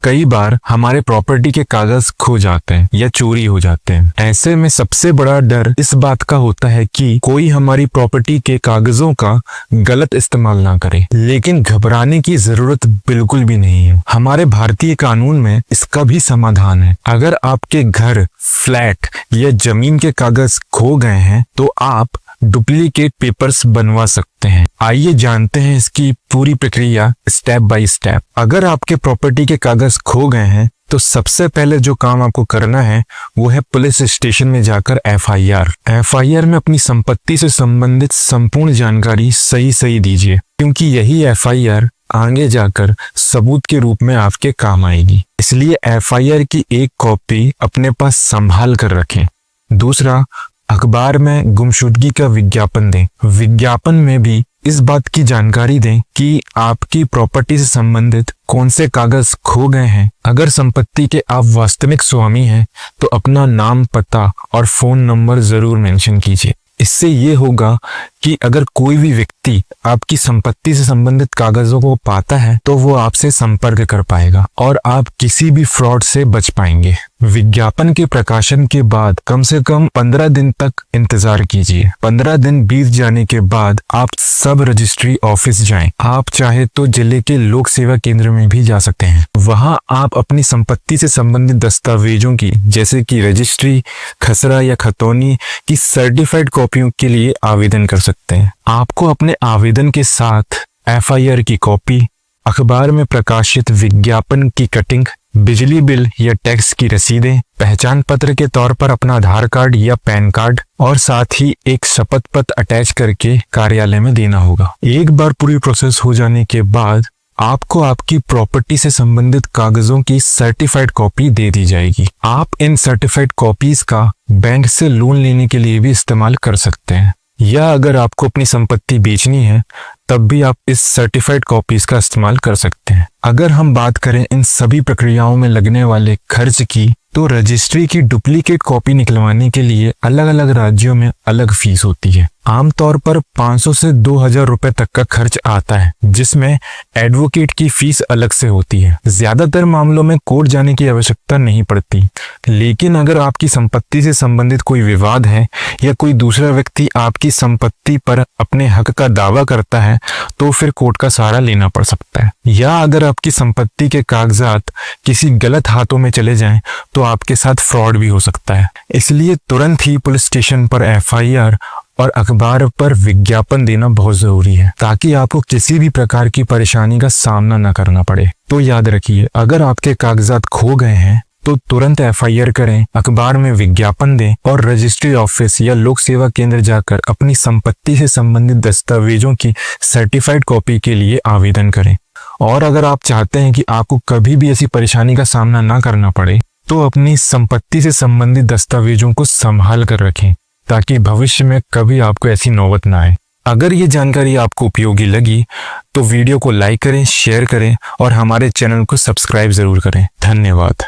कई बार हमारे प्रॉपर्टी के कागज खो जाते हैं या चोरी हो जाते हैं। ऐसे में सबसे बड़ा डर इस बात का होता है कि कोई हमारी प्रॉपर्टी के कागजों का गलत इस्तेमाल ना करे। लेकिन घबराने की जरूरत बिल्कुल भी नहीं है। हमारे भारतीय कानून में इसका भी समाधान है। अगर आपके घर, फ्लैट या जमीन के कागज खो गए हैं तो आप डुप्लीकेट पेपर्स बनवा सकते हैं। आइए जानते हैं इसकी पूरी प्रक्रिया स्टेप बाय स्टेप। अगर आपके प्रॉपर्टी के कागज खो गए हैं तो सबसे पहले जो काम आपको करना है वो है पुलिस स्टेशन में जाकर एफआईआर में अपनी संपत्ति से संबंधित संपूर्ण जानकारी सही दीजिए, क्योंकि यही एफआईआर आगे जाकर सबूत के रूप में आपके काम आएगी। इसलिए एफआईआर की एक कॉपी अपने पास संभाल कर रखें। दूसरा, अखबार में गुमशुदगी का विज्ञापन दें। विज्ञापन में भी इस बात की जानकारी दें कि आपकी प्रॉपर्टी से संबंधित कौन से कागज खो गए हैं। अगर संपत्ति के आप वास्तविक स्वामी हैं तो अपना नाम, पता और फोन नंबर जरूर मेंशन कीजिए। इससे ये होगा कि अगर कोई भी व्यक्ति आपकी संपत्ति से संबंधित कागजों को पाता है तो वो आपसे संपर्क कर पाएगा और आप किसी भी फ्रॉड से बच पाएंगे। विज्ञापन के प्रकाशन के बाद कम से कम 15 दिन तक इंतजार कीजिए। 15 दिन बीत जाने के बाद आप सब रजिस्ट्री ऑफिस जाएं। आप चाहे तो जिले के लोक सेवा केंद्र में भी जा सकते हैं। वहां आप अपनी संपत्ति से संबंधित दस्तावेजों की, जैसे कि रजिस्ट्री, खसरा या खतौनी की सर्टिफाइड कॉपियों के लिए आवेदन कर सकते हैं। आपको अपने आवेदन के साथ एफआईआर की कॉपी, अखबार में प्रकाशित विज्ञापन की कटिंग, बिजली बिल या टैक्स की रसीदें, पहचान पत्र के तौर पर अपना आधार कार्ड या पैन कार्ड और साथ ही एक शपथ पत्र अटैच करके कार्यालय में देना होगा। एक बार पूरी प्रोसेस हो जाने के बाद आपको आपकी प्रॉपर्टी से संबंधित कागजों की सर्टिफाइड कॉपी दे दी जाएगी। आप इन सर्टिफाइड कॉपीज का बैंक से लोन लेने के लिए भी इस्तेमाल कर सकते हैं, या अगर आपको अपनी संपत्ति बेचनी है तब भी आप इस सर्टिफाइड कॉपीज का इस्तेमाल कर सकते हैं। अगर हम बात करें इन सभी प्रक्रियाओं में लगने वाले खर्च की, तो रजिस्ट्री की डुप्लीकेट कॉपी निकलवाने के लिए अलग अलग राज्यों में अलग फीस होती है। आमतौर पर 500 से 2000 रुपए तक का खर्च आता है, जिसमें एडवोकेट की फीस अलग से होती है। ज्यादातर मामलों में कोर्ट जाने की आवश्यकता नहीं पड़ती, लेकिन अगर आपकी संपत्ति से संबंधित कोई विवाद है या कोई दूसरा व्यक्ति आपकी संपत्ति पर अपने हक का दावा करता है तो फिर कोर्ट का सहारा लेना पड़ सकता है। या अगर आपकी संपत्ति के कागजात किसी गलत हाथों में चले जाएं तो आपके साथ फ्रॉड भी हो सकता है। इसलिए तुरंत ही पुलिस स्टेशन पर एफआईआर और अखबार पर विज्ञापन देना बहुत जरूरी है, ताकि आपको किसी भी प्रकार की परेशानी का सामना न करना पड़े। तो याद रखिए, अगर आपके कागजात खो गए हैं तो तुरंत एफआईआर करें, अखबार में विज्ञापन दें और रजिस्ट्री ऑफिस या लोक सेवा केंद्र जाकर अपनी संपत्ति से संबंधित दस्तावेजों की सर्टिफाइड कॉपी के लिए आवेदन करें। और अगर आप चाहते हैं कि आपको कभी भी ऐसी परेशानी का सामना ना करना पड़े तो अपनी संपत्ति से संबंधित दस्तावेजों को संभाल कर रखें, ताकि भविष्य में कभी आपको ऐसी नौबत ना आए। अगर ये जानकारी आपको उपयोगी लगी तो वीडियो को लाइक करें, शेयर करें और हमारे चैनल को सब्सक्राइब जरूर करें। धन्यवाद।